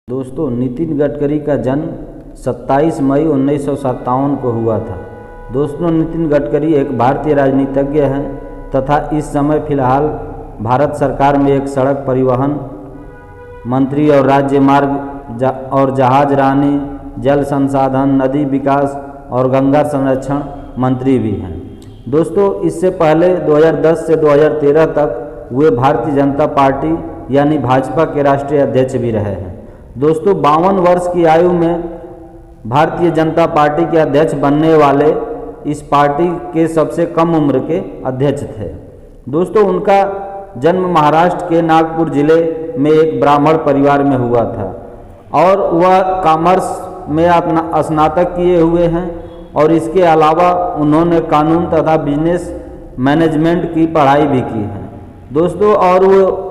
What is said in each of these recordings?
दोस्तों, नितिन गडकरी का जन्म 27 मई 1957 को हुआ था। दोस्तों, नितिन गडकरी एक भारतीय राजनीतिज्ञ हैं तथा इस समय फिलहाल भारत सरकार में एक सड़क परिवहन मंत्री और राज्य मार्ग और जहाजरानी, जल संसाधन, नदी विकास और गंगा संरक्षण मंत्री भी हैं। दोस्तों, इससे पहले 2010 से 2013 तक वे भारतीय जनता पार्टी यानी भाजपा के राष्ट्रीय अध्यक्ष भी रहे हैं। दोस्तों, 52 वर्ष की आयु में भारतीय जनता पार्टी के अध्यक्ष बनने वाले इस पार्टी के सबसे कम उम्र के अध्यक्ष थे। दोस्तों, उनका जन्म महाराष्ट्र के नागपुर जिले में एक ब्राह्मण परिवार में हुआ था और वह कॉमर्स में अपना स्नातक किए हुए हैं और इसके अलावा उन्होंने कानून तथा बिजनेस मैनेजमेंट की पढ़ाई भी की है। दोस्तों, और वो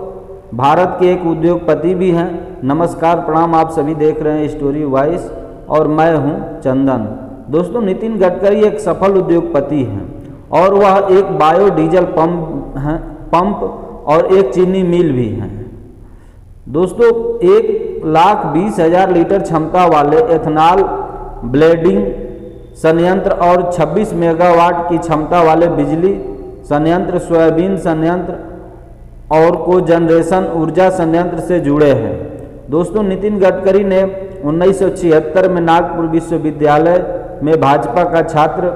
भारत के एक उद्योगपति भी हैं। नमस्कार, प्रणाम, आप सभी देख रहे हैं स्टोरी वॉइस और मैं हूं चंदन। दोस्तों, नितिन गडकरी एक सफल उद्योगपति हैं और वह एक बायोडीजल पंप और एक चीनी मिल भी हैं। दोस्तों, 1,20,000 लीटर क्षमता वाले एथनॉल ब्लेंडिंग संयंत्र और 26 मेगावाट की क्षमता वाले बिजली संयंत्र, सोयाबीन संयंत्र और को जनरेशन ऊर्जा संयंत्र से जुड़े हैं। दोस्तों, नितिन गडकरी ने 1976 में नागपुर विश्वविद्यालय में भाजपा का छात्र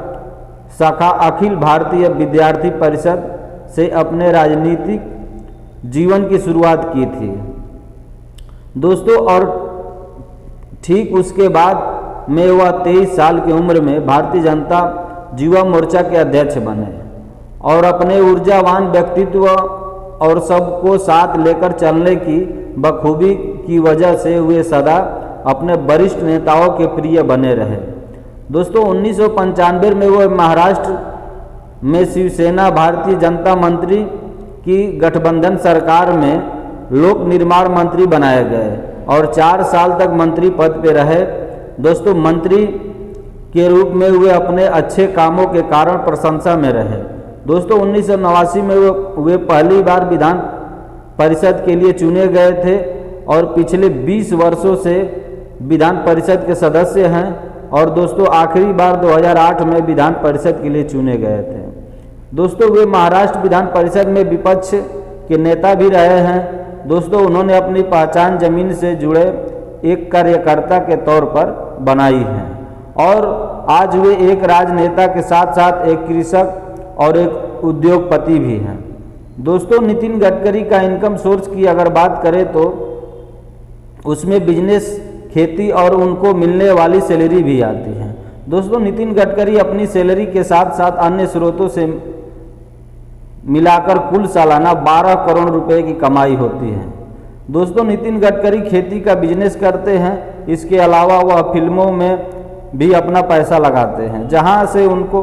शाखा अखिल भारतीय विद्यार्थी परिषद से अपने राजनीतिक जीवन की शुरुआत की थी। दोस्तों, और ठीक उसके बाद में वह 23 साल की उम्र में भारतीय जनता युवा मोर्चा के अध्यक्ष बने और अपने ऊर्जावान व्यक्तित्व और सबको साथ लेकर चलने की बखूबी की वजह से वे सदा अपने वरिष्ठ नेताओं के प्रिय बने रहे। दोस्तों, 1995 में वो महाराष्ट्र में शिवसेना भारतीय जनता मंत्री की गठबंधन सरकार में लोक निर्माण मंत्री बनाए गए और 4 साल तक मंत्री पद पे रहे। दोस्तों, मंत्री के रूप में वे अपने अच्छे कामों के कारण प्रशंसा में रहे। दोस्तों, 1989 में वे पहली बार विधान परिषद के लिए चुने गए थे और पिछले 20 वर्षों से विधान परिषद के सदस्य हैं और दोस्तों आखिरी बार 2008 में विधान परिषद के लिए चुने गए थे। दोस्तों, वे महाराष्ट्र विधान परिषद में विपक्ष के नेता भी रहे हैं। दोस्तों, उन्होंने अपनी पहचान जमीन से जुड़े एक कार्यकर्ता के तौर पर बनाई है और आज वे एक राजनेता के साथ साथ एक कृषक और एक उद्योगपति भी हैं। दोस्तों, नितिन गडकरी का इनकम सोर्स की अगर बात करें तो उसमें बिजनेस, खेती और उनको मिलने वाली सैलरी भी आती है। दोस्तों, नितिन गडकरी अपनी सैलरी के साथ साथ अन्य स्रोतों से मिलाकर कुल सालाना 12 करोड़ रुपए की कमाई होती है। दोस्तों, नितिन गडकरी खेती का बिजनेस करते हैं। इसके अलावा वह फिल्मों में भी अपना पैसा लगाते हैं जहां से उनको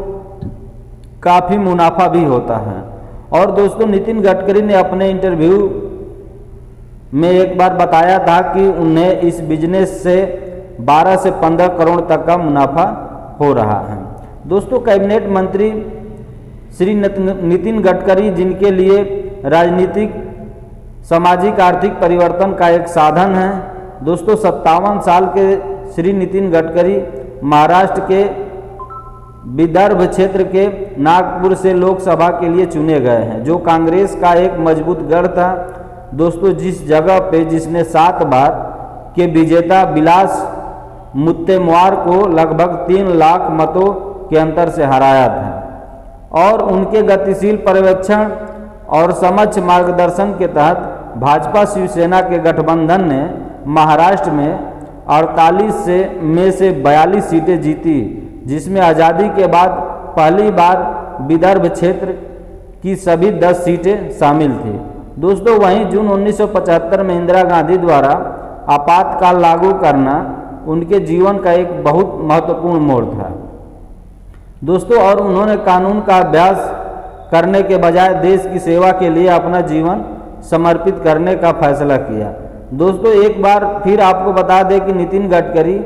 काफ़ी मुनाफा भी होता है। और दोस्तों, नितिन गडकरी ने अपने इंटरव्यू में एक बार बताया था कि उन्हें इस बिजनेस से 12 से 15 करोड़ तक का मुनाफा हो रहा है। दोस्तों, कैबिनेट मंत्री श्री नितिन गडकरी जिनके लिए राजनीतिक, सामाजिक, आर्थिक परिवर्तन का एक साधन है। दोस्तों, 57 साल के श्री नितिन गडकरी महाराष्ट्र के विदर्भ क्षेत्र के नागपुर से लोकसभा के लिए चुने गए हैं जो कांग्रेस का एक मजबूत गढ़ था। दोस्तों, जिस जगह पे जिसने 7 बार के विजेता विलास मुत्तेमवार को लगभग 3 लाख मतों के अंतर से हराया था और उनके गतिशील पर्यवेक्षण और समक्ष मार्गदर्शन के तहत भाजपा शिवसेना के गठबंधन ने महाराष्ट्र में 48 में से 42 सीटें जीती, जिसमें आज़ादी के बाद पहली बार विदर्भ क्षेत्र की सभी 10 सीटें शामिल थी। दोस्तों, वहीं जून 1975 में इंदिरा गांधी द्वारा आपातकाल लागू करना उनके जीवन का एक बहुत महत्वपूर्ण मोड़ था। दोस्तों, और उन्होंने कानून का अभ्यास करने के बजाय देश की सेवा के लिए अपना जीवन समर्पित करने का फैसला किया। दोस्तों, एक बार फिर आपको बता दें कि नितिन गडकरी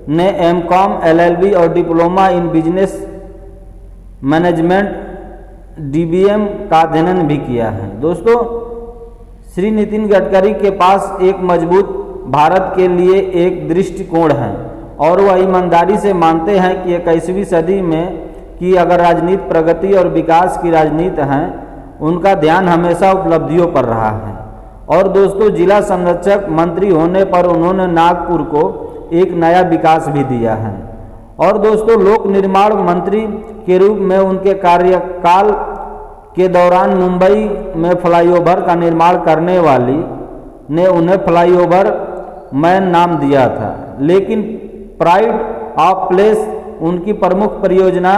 ने एमकॉम, LLB और diploma in business management DBM का अध्ययन भी किया है। दोस्तों, श्री नितिन गडकरी के पास एक मजबूत भारत के लिए एक दृष्टिकोण है और वह ईमानदारी से मानते हैं कि 21वीं सदी में कि अगर राजनीति प्रगति और विकास की राजनीति है, उनका ध्यान हमेशा उपलब्धियों पर रहा है। और दोस्तों, जिला संरक्षक मंत्री होने पर उन्होंने नागपुर को एक नया विकास भी दिया है। और दोस्तों, लोक निर्माण मंत्री के रूप में उनके कार्यकाल के दौरान मुंबई में फ्लाईओवर का निर्माण करने वाली ने उन्हें फ्लाईओवर मैन नाम दिया था, लेकिन प्राइड ऑफ प्लेस उनकी प्रमुख परियोजना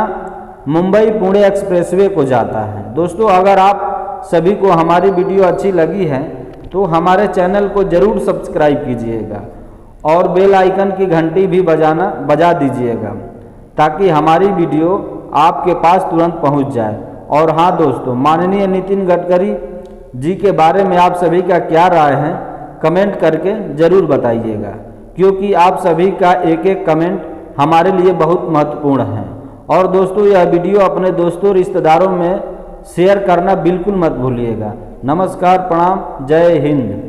मुंबई पुणे एक्सप्रेसवे को जाता है। दोस्तों, अगर आप सभी को हमारी वीडियो अच्छी लगी है तो हमारे चैनल को ज़रूर सब्सक्राइब कीजिएगा और बेल आइकन की घंटी भी बजा दीजिएगा ताकि हमारी वीडियो आपके पास तुरंत पहुंच जाए। और हाँ दोस्तों, माननीय नितिन गडकरी जी के बारे में आप सभी का क्या राय है, कमेंट करके ज़रूर बताइएगा, क्योंकि आप सभी का एक एक कमेंट हमारे लिए बहुत महत्वपूर्ण है। और दोस्तों, यह वीडियो अपने दोस्तों रिश्तेदारों में शेयर करना बिल्कुल मत भूलिएगा। नमस्कार, प्रणाम, जय हिंद।